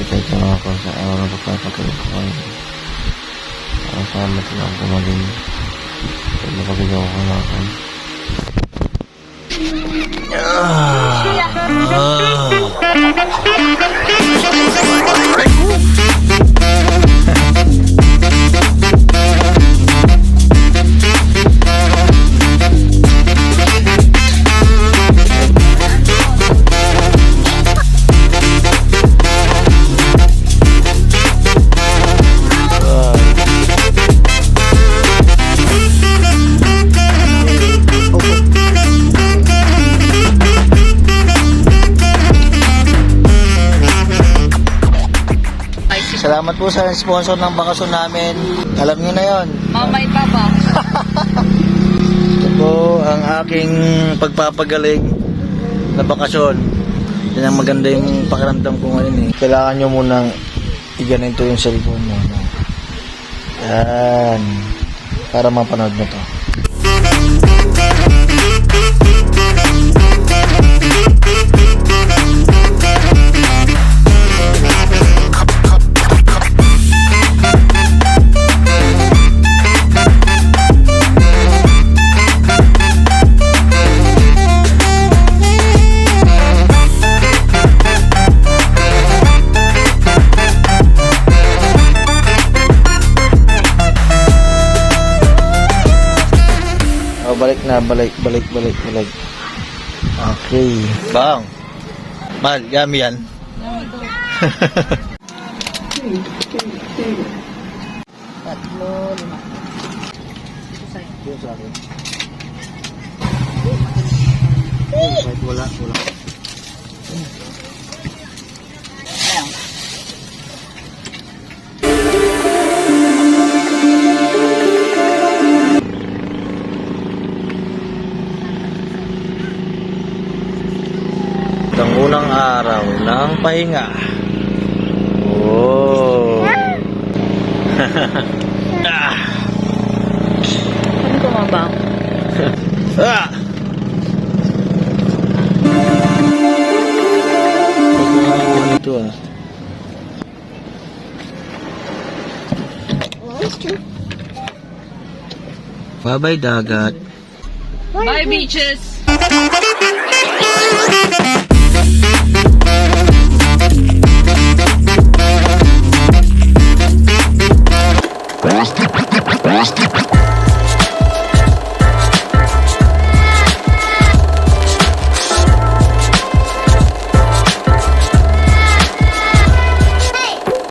kahit na ako sa araw na pagpapatulog ko kayo. Salamat lang kumaling. Kaya napagawa ko na ako. Salamat po sa sponsor ng bakasyon namin. Alam nyo na yon. Mamay Papa. Ito po ang aking pagpapagaling na bakasyon. Yan ang maganda yung pakiramdam ko ngayon eh. Kailangan nyo munang iganito yung cellphone mo. Yan. Para mapanood mo to. Balik na, balik. Okay. Bang. Mal, yummy yan. Tatlo, lima. Yung sa akin. Kahit wala. Ayan. Ang unang araw ng pahinga. Oh. Ano tumabang? Ah! Ito ah. Bye-bye dagat. Bye beaches!